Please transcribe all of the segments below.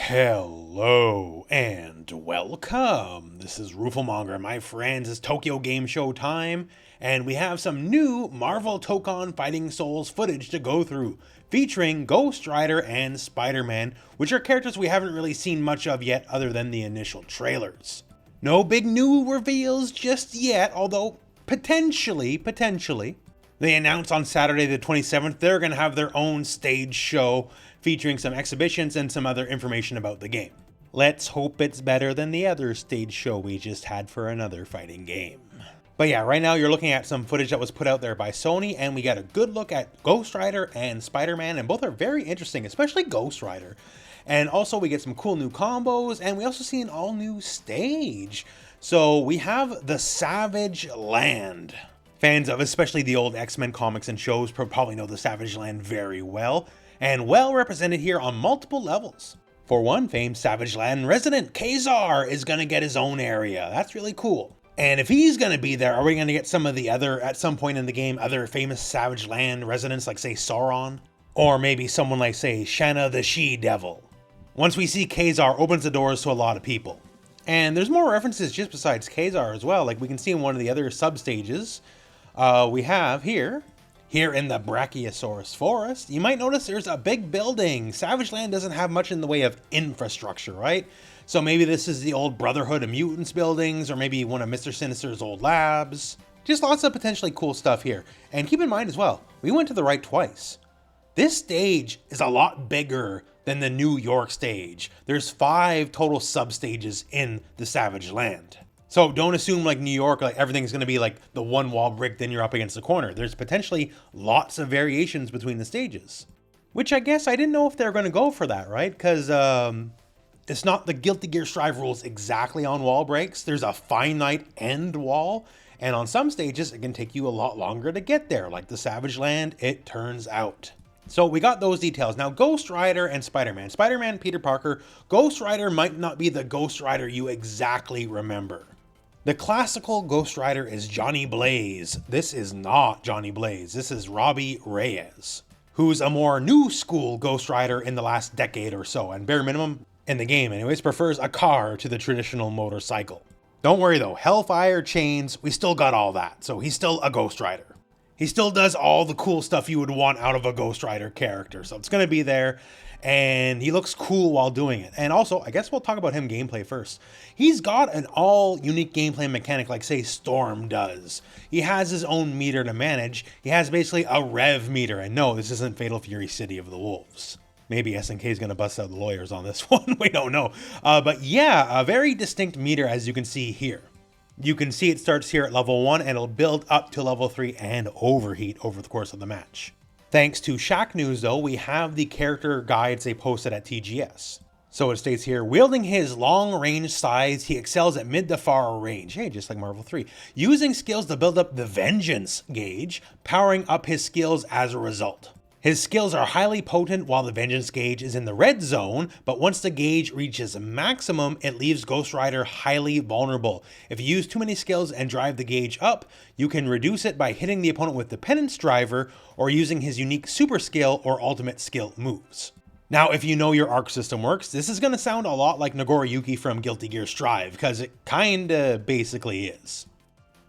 Hello and welcome. This is rooflemonger, my friends. It's Tokyo Game Show time, and we have some new Marvel Tokon Fighting Souls footage to go through, featuring Ghost Rider and Spider-Man, which are characters we haven't really seen much of yet other than the initial trailers. No big new reveals just yet, although potentially. They announced on Saturday the 27th they're going to have their own stage show featuring some exhibitions and some other information about the game. Let's hope it's better than the other stage show we just had for another fighting game. But yeah, right now you're looking at some footage that was put out there by Sony, and we got a good look at Ghost Rider and Spider-Man, and both are very interesting, especially Ghost Rider. And also we get some cool new combos, and we also see an all new stage. So we have the Savage Land. Fans of especially the old X-Men comics and shows probably know the Savage Land very well, and well represented here on multiple levels. For one, famed Savage Land resident Kazar is going to get his own area. That's really cool. And if he's going to be there, are we going to get some of the other, at some point in the game, other famous Savage Land residents like, say, Sauron? Or maybe someone like, say, Shanna the She-Devil. Once we see Kazar, opens the doors to a lot of people. And there's more references just besides Kazar as well. Like we can see in one of the other sub-stages, we have here in the Brachiosaurus Forest, you might notice there's a big building. Savage Land doesn't have much in the way of infrastructure, right? So maybe this is the old Brotherhood of Mutants buildings, or maybe one of Mr. Sinister's old labs. Just lots of potentially cool stuff here. And keep in mind as well, we went to the right twice. This stage is a lot bigger than the New York stage. There's 5 total sub-stages in the Savage Land. So don't assume like New York, like everything's going to be like the one wall brick, then you're up against the corner. There's potentially lots of variations between the stages, which I guess I didn't know if they're going to go for that, right? Because it's not the Guilty Gear Strive rules exactly on wall breaks. There's a finite end wall, and on some stages it can take you a lot longer to get there, like the Savage Land, it turns out. So we got those details. Now, Ghost Rider and Spider-Man. Spider-Man, Peter Parker. Ghost Rider might not be the Ghost Rider you exactly remember. The classical Ghost Rider is Johnny Blaze. This is not Johnny Blaze. This is Robbie Reyes, who's a more new school Ghost Rider in the last decade or so, and bare minimum, in the game anyways, prefers a car to the traditional motorcycle. Don't worry though, Hellfire, chains, we still got all that, so he's still a Ghost Rider. He still does all the cool stuff you would want out of a Ghost Rider character, so it's gonna be there, and he looks cool while doing it. And also, I guess we'll talk about him gameplay first. He's got an all unique gameplay mechanic like, say, Storm does. He has his own meter to manage. He has basically a rev meter, and no, this isn't Fatal Fury City of the Wolves. Maybe SNK is going to bust out the lawyers on this one, we don't know. But yeah, a very distinct meter as you can see here. You can see it starts here at level 1 and it'll build up to level 3 and overheat over the course of the match. Thanks to Shaq News though, we have the character guides they posted at TGS. So it states here, wielding his long range scythes, he excels at mid to far range. Hey, just like Marvel 3. Using skills to build up the Vengeance gauge, powering up his skills as a result. His skills are highly potent while the Vengeance gauge is in the red zone, but once the gauge reaches maximum, it leaves Ghost Rider highly vulnerable. If you use too many skills and drive the gauge up, you can reduce it by hitting the opponent with the Penance Driver or using his unique super skill or ultimate skill moves. Now, if you know your arc system works, this is going to sound a lot like Nagoriyuki from Guilty Gear Strive, because it kinda basically is.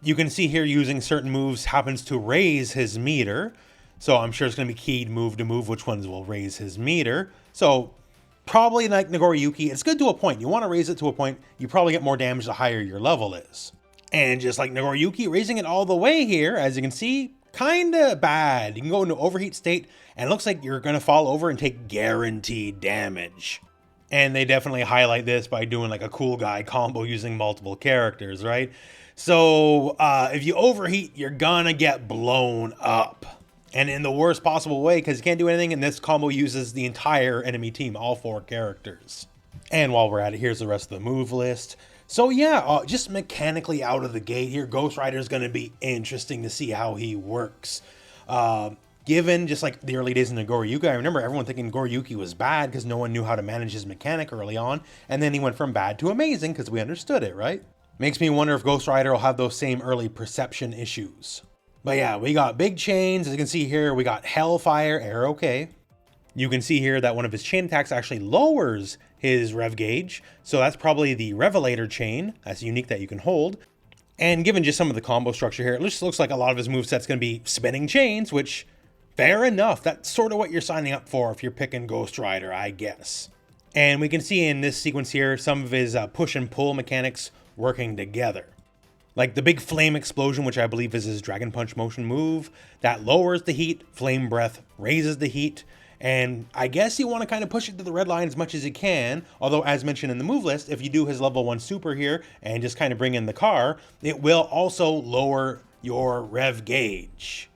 You can see here using certain moves happens to raise his meter. So I'm sure it's going to be keyed move to move which ones will raise his meter. So probably like Nagoriyuki, it's good to a point. You want to raise it to a point, you probably get more damage the higher your level is. And just like Nagoriyuki, raising it all the way here, as you can see, kinda bad. You can go into overheat state and it looks like you're going to fall over and take guaranteed damage. And they definitely highlight this by doing like a cool guy combo using multiple characters, right? So if you overheat, you're gonna get blown up. And in the worst possible way, because you can't do anything, and this combo uses the entire enemy team, all 4 characters. And while we're at it, here's the rest of the move list. So yeah, just mechanically out of the gate here, Ghost Rider is going to be interesting to see how he works. Given just like the early days in Nagoriyuki, I remember everyone thinking Nagoriyuki was bad because no one knew how to manage his mechanic early on, and then he went from bad to amazing because we understood it, right? Makes me wonder if Ghost Rider will have those same early perception issues. But yeah, we got big chains. As you can see here, we got Hellfire, Arrow K. You can see here that one of his chain attacks actually lowers his rev gauge. So that's probably the Revelator chain. That's unique that you can hold. And given just some of the combo structure here, it just looks like a lot of his moveset's going to be spinning chains, which, fair enough. That's sort of what you're signing up for if you're picking Ghost Rider, I guess. And we can see in this sequence here some of his push and pull mechanics working together. Like the big flame explosion, which I believe is his Dragon Punch motion move, that lowers the heat, flame breath raises the heat, and I guess you want to kind of push it to the red line as much as you can, although as mentioned in the move list, if you do his level 1 super here and just kind of bring in the car, it will also lower your rev gauge.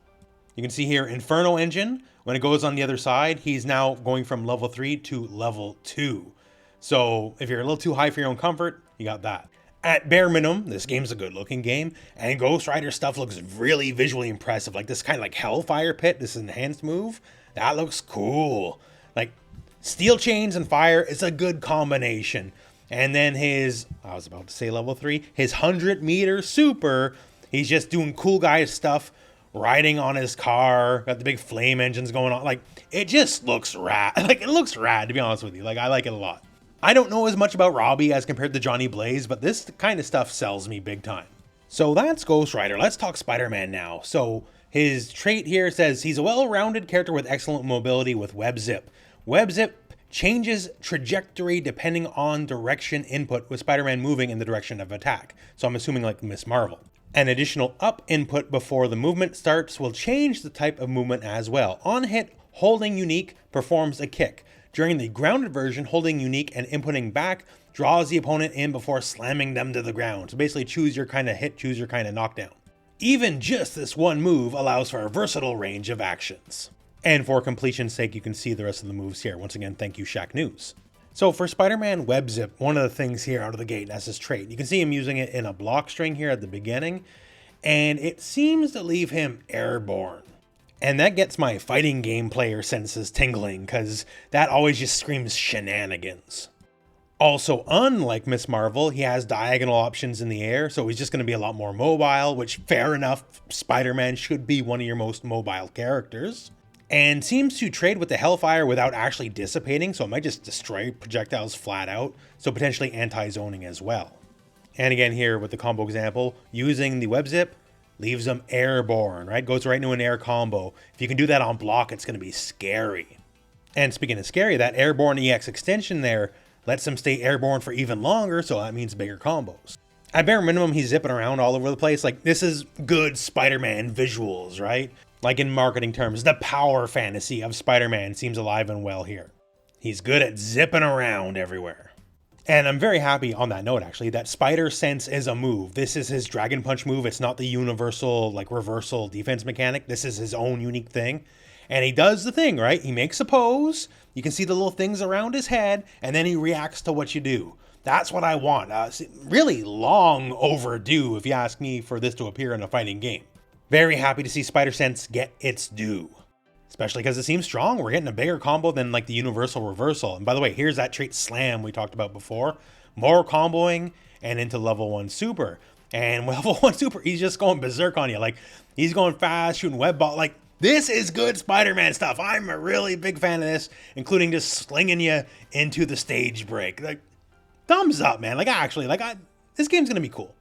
You can see here Inferno Engine, when it goes on the other side, he's now going from level 3 to level 2. So if you're a little too high for your own comfort, you got that. At bare minimum, this game's a good looking game, and Ghost Rider stuff looks really visually impressive. Like this kind of like Hellfire Pit, this enhanced move, that looks cool. Like steel chains and fire is a good combination. And then his, I was about to say level 3, his 100-meter super, he's just doing cool guy stuff, riding on his car, got the big flame engines going on. Like it just looks rad. Like it looks rad, to be honest with you. Like I like it a lot. I don't know as much about Robbie as compared to Johnny Blaze, but this kind of stuff sells me big time. So that's Ghost Rider. Let's talk Spider-Man now. So his trait here says he's a well-rounded character with excellent mobility with web zip. Web zip changes trajectory depending on direction input, with Spider-Man moving in the direction of attack. So I'm assuming like Miss Marvel. An additional up input before the movement starts will change the type of movement as well. On hit, holding unique performs a kick. During the grounded version, holding unique and inputting back draws the opponent in before slamming them to the ground. So basically choose your kind of hit, choose your kind of knockdown. Even just this one move allows for a versatile range of actions. And for completion's sake, you can see the rest of the moves here. Once again, thank you, Shaq News. So for Spider-Man Web Zip, one of the things here out of the gate, that's his trait. You can see him using it in a block string here at the beginning, and it seems to leave him airborne. And that gets my fighting game player senses tingling, because that always just screams shenanigans. Also, unlike Miss Marvel, he has diagonal options in the air, so he's just going to be a lot more mobile, which, fair enough, Spider-Man should be one of your most mobile characters. And seems to trade with the Hellfire without actually dissipating, so it might just destroy projectiles flat out, so potentially anti-zoning as well. And again here with the combo example, using the web zip, leaves them airborne, right? Goes right into an air combo. If you can do that on block, it's going to be scary. And speaking of scary, that airborne EX extension there lets him stay airborne for even longer, so that means bigger combos. At bare minimum, he's zipping around all over the place. Like, this is good Spider-Man visuals, right? Like in marketing terms, the power fantasy of Spider-Man seems alive and well here. He's good at zipping around everywhere. And I'm very happy on that note, actually, that Spider Sense is a move. This is his Dragon Punch move. It's not the universal, like, reversal defense mechanic. This is his own unique thing. And he does the thing, right? He makes a pose. You can see the little things around his head, and then he reacts to what you do. That's what I want. Really long overdue, if you ask me, for this to appear in a fighting game. Very happy to see Spider Sense get its due. Especially because it seems strong. We're getting a bigger combo than like the universal reversal. And by the way, here's that trait Slam we talked about before. More comboing and into level 1 super. And level 1 super, he's just going berserk on you. Like, he's going fast, shooting web ball. Like, this is good Spider-Man stuff. I'm a really big fan of this, including just slinging you into the stage break. Like, thumbs up, man. Like, actually, this game's going to be cool.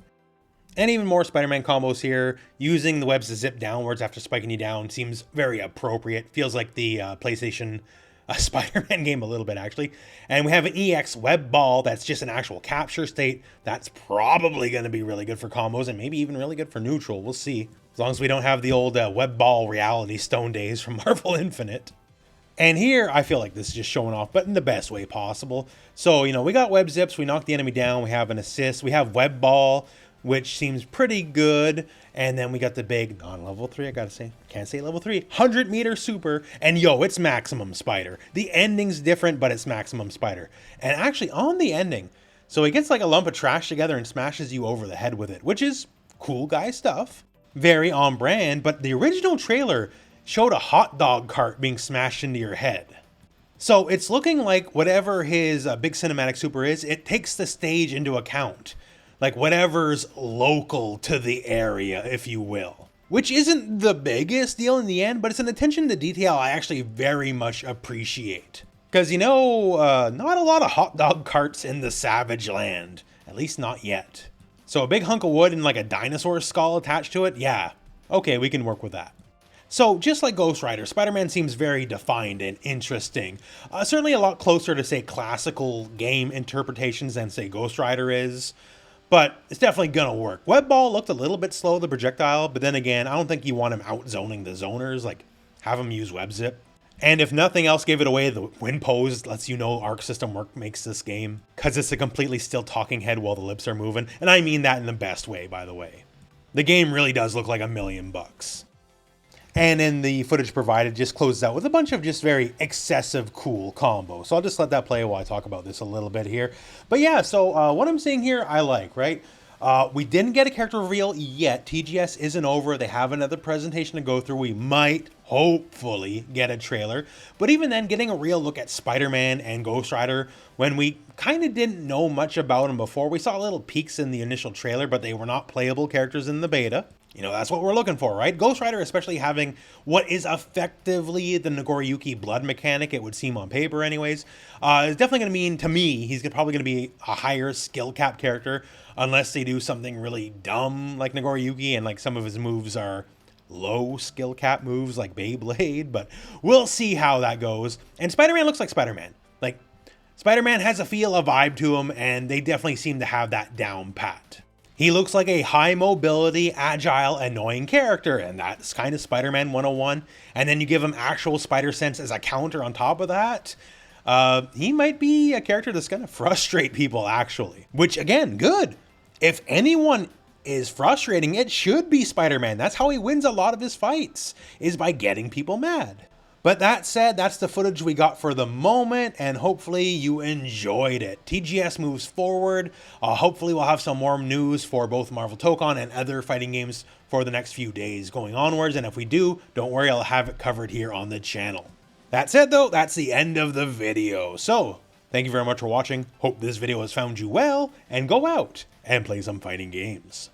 And even more Spider-Man combos here. Using the webs to zip downwards after spiking you down seems very appropriate. Feels like the PlayStation Spider-Man game a little bit, actually. And we have an EX web ball that's just an actual capture state. That's probably going to be really good for combos and maybe even really good for neutral. We'll see. As long as we don't have the old web ball reality stone days from Marvel Infinite. And here, I feel like this is just showing off, but in the best way possible. So, we got web zips. We knock the enemy down. We have an assist. We have web ball, which seems pretty good. And then we got the big, on level 3, I gotta say, can't say level 3, 100-meter super. And it's Maximum Spider. The ending's different, but it's Maximum Spider. And actually, on the ending, so he gets like a lump of trash together and smashes you over the head with it, which is cool guy stuff. Very on brand, but the original trailer showed a hot dog cart being smashed into your head. So it's looking like whatever his big cinematic super is, it takes the stage into account. Like whatever's local to the area, if you will. Which isn't the biggest deal in the end, but it's an attention to detail I actually very much appreciate. Because, not a lot of hot dog carts in the Savage Land. At least not yet. So a big hunk of wood and like a dinosaur skull attached to it? Yeah. Okay, we can work with that. So just like Ghost Rider, Spider-Man seems very defined and interesting. Certainly a lot closer to, say, classical game interpretations than, say, Ghost Rider is. But it's definitely gonna work. Webball looked a little bit slow, the projectile, but then again, I don't think you want him out-zoning the zoners, like have him use web zip. And if nothing else gave it away, the wind pose lets you know Arc System work makes this game, because it's a completely still talking head while the lips are moving, and I mean that in the best way, by the way. The game really does look like $1,000,000. And then the footage provided just closes out with a bunch of just very excessive cool combos. So I'll just let that play while I talk about this a little bit here. But yeah, so what I'm seeing here, I like, right? We didn't get a character reveal yet. TGS isn't over. They have another presentation to go through. We might, hopefully, get a trailer. But even then, getting a real look at Spider-Man and Ghost Rider, when we kind of didn't know much about them before. We saw little peeks in the initial trailer, but they were not playable characters in the beta. That's what we're looking for, right? Ghost Rider, especially having what is effectively the Nagoriyuki blood mechanic, it would seem on paper anyways, is definitely going to mean, to me, he's probably going to be a higher skill cap character, unless they do something really dumb like Nagoriyuki, and like some of his moves are low skill cap moves like Beyblade, but we'll see how that goes. And Spider-Man looks like Spider-Man. Like, Spider-Man has a feel, a vibe to him, and they definitely seem to have that down pat. He looks like a high mobility, agile, annoying character, and that's kind of Spider-Man 101. And then you give him actual spider sense as a counter on top of that. He might be a character that's going to frustrate people, actually. Which, again, good. If anyone is frustrating, it should be Spider-Man. That's how he wins a lot of his fights, is by getting people mad. But that said, that's the footage we got for the moment, and hopefully you enjoyed it. TGS moves forward. Hopefully we'll have some more news for both Marvel Tokon and other fighting games for the next few days going onwards, and if we do, don't worry, I'll have it covered here on the channel. That said though, that's the end of the video. So, thank you very much for watching. Hope this video has found you well, and go out and play some fighting games.